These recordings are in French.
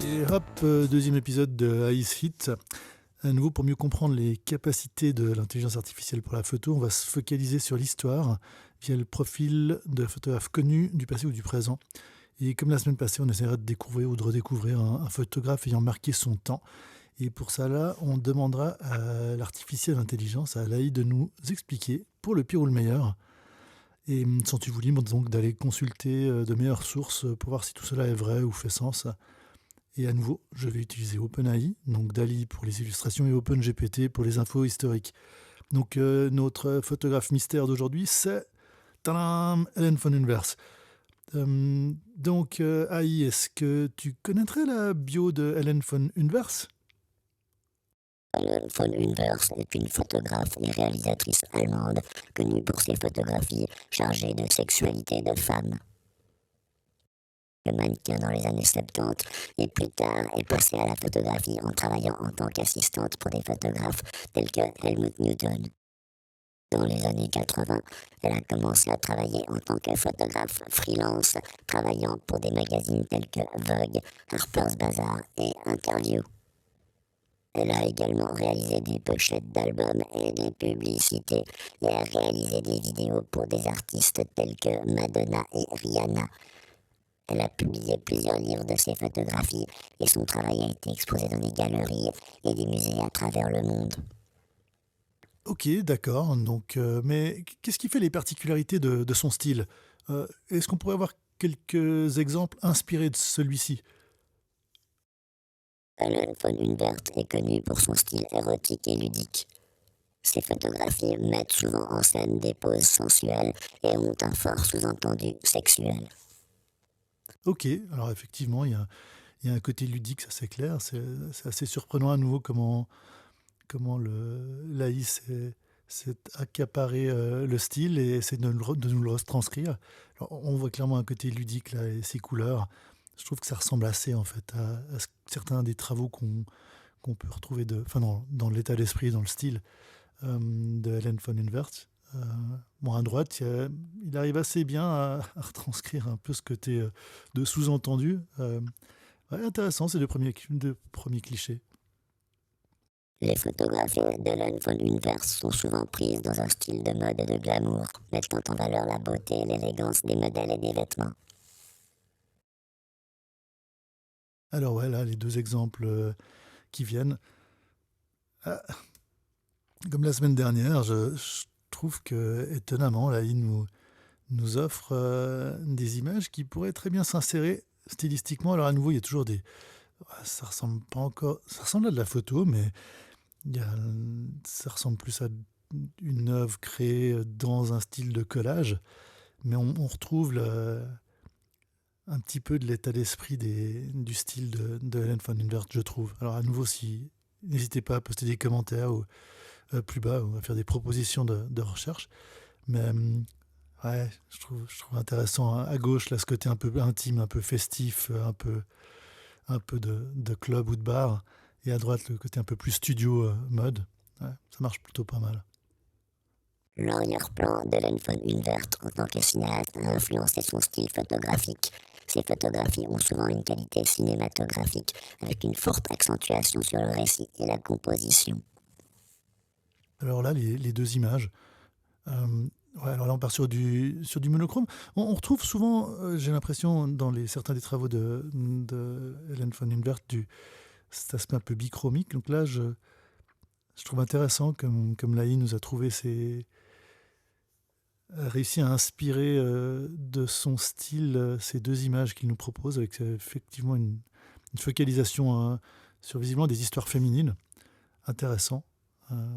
Et hop, deuxième épisode de Ice Hit. À nouveau, pour mieux comprendre les capacités de l'intelligence artificielle pour la photo, on va se focaliser sur l'histoire via le profil de photographes connus du passé ou du présent. Et comme la semaine passée, on essaiera de découvrir ou de redécouvrir un photographe ayant marqué son temps. Et pour ça, là, on demandera à l'artificielle intelligence, à l'AI, de nous expliquer, pour le pire ou le meilleur. Et sens-tu-vous libre donc d'aller consulter de meilleures sources pour voir si tout cela est vrai ou fait sens. Et à nouveau, je vais utiliser OpenAI, donc DALL-E pour les illustrations et OpenGPT pour les infos historiques. Donc notre photographe mystère d'aujourd'hui, c'est tadam, Helen von Unvers. Donc AI, est-ce que tu connaîtrais la bio de Helen von Unvers? Helen von Unvers est une photographe et réalisatrice allemande connue pour ses photographies chargées de sexualité de femmes. Le mannequin dans les années 70 et plus tard est passée à la photographie en travaillant en tant qu'assistante pour des photographes tels que Helmut Newton. Dans les années 80, elle a commencé à travailler en tant que photographe freelance, travaillant pour des magazines tels que Vogue, Harper's Bazaar et Interview. Elle a également réalisé des pochettes d'albums et des publicités et a réalisé des vidéos pour des artistes tels que Madonna et Rihanna. Elle a publié plusieurs livres de ses photographies et son travail a été exposé dans des galeries et des musées à travers le monde. Ok, d'accord. Donc, mais qu'est-ce qui fait les particularités de son style? Est-ce qu'on pourrait avoir quelques exemples inspirés de celui-ci? Helen von Unvert est connue pour son style érotique et ludique. Ses photographies mettent souvent en scène des poses sensuelles et ont un fort sous-entendu sexuel. Ok, alors effectivement, il y a un côté ludique, ça c'est clair. C'est assez surprenant à nouveau comment l'AI s'est accaparé le style et essaie de nous le retranscrire. Alors, on voit clairement un côté ludique là et ses couleurs. Je trouve que ça ressemble assez en fait à certains des travaux qu'on peut retrouver enfin, dans l'état d'esprit, dans le style de Helen von Unvert. Euh, bon, à droite, il arrive assez bien à retranscrire un peu ce côté de sous-entendu. Ouais, intéressant, ces deux premiers clichés. Les photographies d'Helen von Unvers sont souvent prises dans un style de mode et de glamour, mettant en valeur la beauté et l'élégance des modèles et des vêtements. Alors ouais, là, les deux exemples qui viennent. Ah, comme la semaine dernière, je trouve que, étonnamment, là, il nous offre des images qui pourraient très bien s'insérer stylistiquement. Alors à nouveau, il y a toujours des... Ça ressemble pas encore... Ça ressemble à de la photo, mais ça ressemble plus à une œuvre créée dans un style de collage. Mais on retrouve un petit peu de l'état d'esprit du style de Helen von Unvert, je trouve. Alors à nouveau, si n'hésitez pas à poster des commentaires ou plus bas, on va faire des propositions de recherche. Mais ouais, je trouve intéressant à gauche là ce côté un peu intime, un peu festif, un peu de club ou de bar, et à droite le côté un peu plus studio mode. Ouais, ça marche plutôt pas mal. L'arrière-plan d'Helen von Unvert en tant que cinéaste a influencé son style photographique. Ses photographies ont souvent une qualité cinématographique avec une forte accentuation sur le récit et la composition. Alors là, les deux images. Ouais, alors là, on part sur du monochrome. On retrouve souvent, j'ai l'impression, dans certains des travaux de Helen von Unvert, cet aspect un peu bichromique. Donc là, je trouve intéressant comme l'AI nous a a réussi à inspirer de son style ces deux images qu'il nous propose, avec effectivement une focalisation sur visiblement des histoires féminines. Intéressant,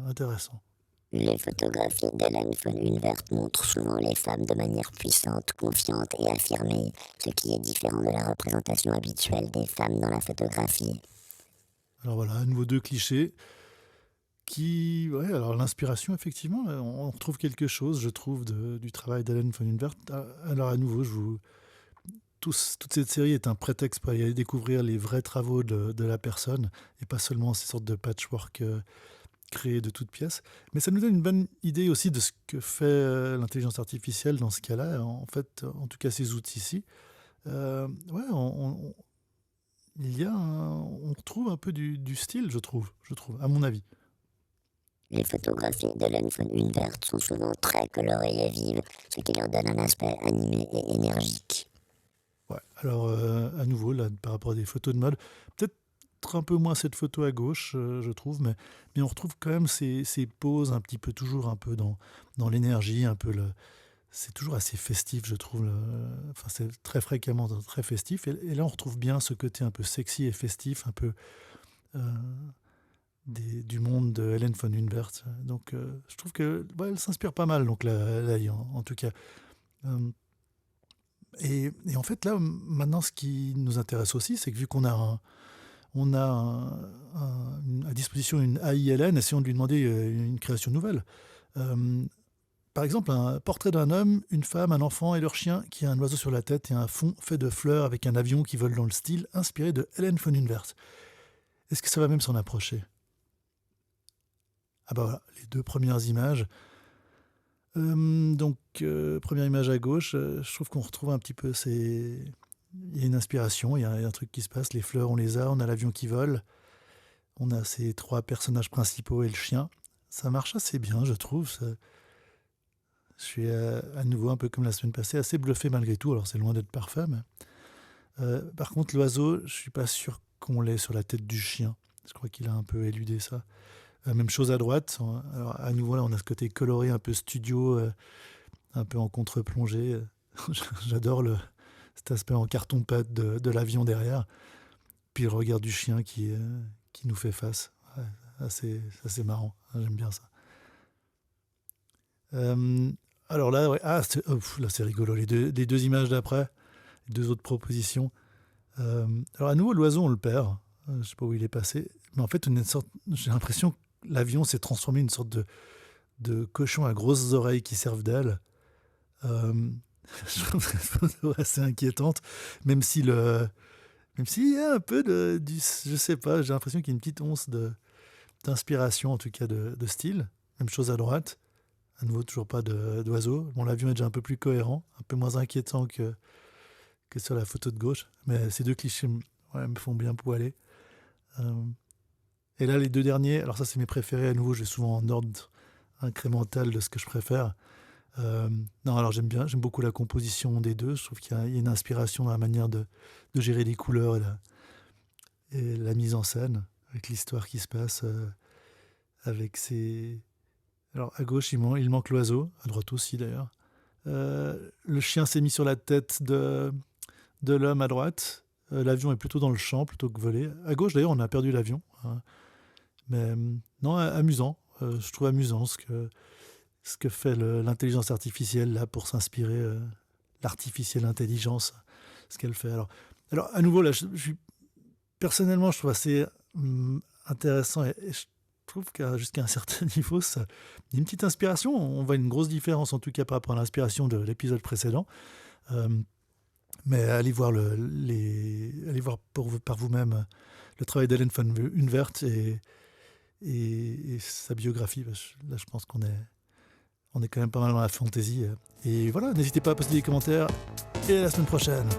intéressant. Les photographies d'Helen von Unvert montrent souvent les femmes de manière puissante, confiante et affirmée, ce qui est différent de la représentation habituelle des femmes dans la photographie. Alors voilà, à nouveau deux clichés. Ouais, alors l'inspiration, effectivement, on retrouve quelque chose, je trouve, du travail d'Helen von Unvert. Alors à nouveau, toute cette série est un prétexte pour aller découvrir les vrais travaux de la personne, et pas seulement ces sortes de patchwork créés de toutes pièces. Mais ça nous donne une bonne idée aussi de ce que fait l'intelligence artificielle dans ce cas-là, en fait, en tout cas ces outils-ci. Ouais, on retrouve un peu du style, je trouve, à mon avis. Les photographies d'Hélène von Humbert sont souvent très colorées et vives, ce qui leur donne un aspect animé et énergique. Ouais. Alors, à nouveau, là, par rapport à des photos de mode, peut-être un peu moins cette photo à gauche, je trouve, mais on retrouve quand même ces poses un petit peu, toujours un peu dans l'énergie, un peu c'est toujours assez festif, je trouve. Enfin, c'est très fréquemment très festif. Et là, on retrouve bien ce côté un peu sexy et festif, un peu euh, du monde de Hélène von Humbert. Donc, je trouve que elle s'inspire pas mal, donc là, en tout cas. Euh, et en fait, là, maintenant, ce qui nous intéresse aussi, c'est que vu qu'on a à disposition une AI Hélène, essayons de lui demander une création nouvelle. Euh, Par exemple, un portrait d'un homme, une femme, un enfant et leur chien qui a un oiseau sur la tête et un fond fait de fleurs avec un avion qui vole dans le style inspiré de Hélène von Humbert. Est-ce que ça va même s'en approcher? Ah bah voilà, les deux premières images. Donc, première image à gauche, je trouve qu'on retrouve un petit peu il y a une inspiration, il y a un truc qui se passe, les fleurs on les a, on a l'avion qui vole, on a ces trois personnages principaux et le chien. Ça marche assez bien, je trouve. Je suis à nouveau, un peu comme la semaine passée, assez bluffé malgré tout. Alors c'est loin d'être parfait, mais par contre l'oiseau, je suis pas sûr qu'on l'ait sur la tête du chien. Je crois qu'il a un peu éludé ça. Même chose à droite. Alors à nouveau là, on a ce côté coloré, un peu studio, un peu en contre-plongée. J'adore cet aspect en carton-pâte de l'avion derrière. Puis le regard du chien qui nous fait face. Ouais, assez marrant. J'aime bien ça. Euh, alors là, ouais, là c'est rigolo. Les deux images d'après, les deux autres propositions. Alors à nouveau, l'oiseau, on le perd. Je ne sais pas où il est passé. Mais en fait, j'ai l'impression que l'avion s'est transformé en une sorte de cochon à grosses oreilles qui servent d'aile. Je trouve cette photo assez inquiétante, même si même s'il y a un peu je sais pas, j'ai l'impression qu'il y a une petite once d'inspiration, en tout cas de style. Même chose à droite. À nouveau, toujours pas d'oiseau. Bon, l'avion est déjà un peu plus cohérent, un peu moins inquiétant que sur la photo de gauche. Mais ces deux clichés me font bien poiler. Euh, et là, les deux derniers, alors ça, c'est mes préférés. À nouveau, j'ai souvent en ordre incrémental de ce que je préfère. Non, alors j'aime beaucoup la composition des deux. Je trouve qu'il y a une inspiration dans la manière de gérer les couleurs et la mise en scène, avec l'histoire qui se passe, avec ces. Alors à gauche, il manque l'oiseau, à droite aussi d'ailleurs. Le chien s'est mis sur la tête de l'homme à droite. L'avion est plutôt dans le champ plutôt que volé. À gauche d'ailleurs, on a perdu l'avion, hein. Mais non, amusant. Je trouve amusant ce que fait l'intelligence artificielle là pour s'inspirer, l'artificielle intelligence, ce qu'elle fait. Alors à nouveau, là, personnellement, je trouve assez intéressant et je trouve jusqu'à un certain niveau, il y a une petite inspiration. On voit une grosse différence, en tout cas par rapport à l'inspiration de l'épisode précédent. Euh, mais allez voir par vous-même le travail d'Hélène von Unvert et sa biographie. Là, je pense on est quand même pas mal dans la fantaisie. Et voilà, n'hésitez pas à poster des commentaires. Et à la semaine prochaine.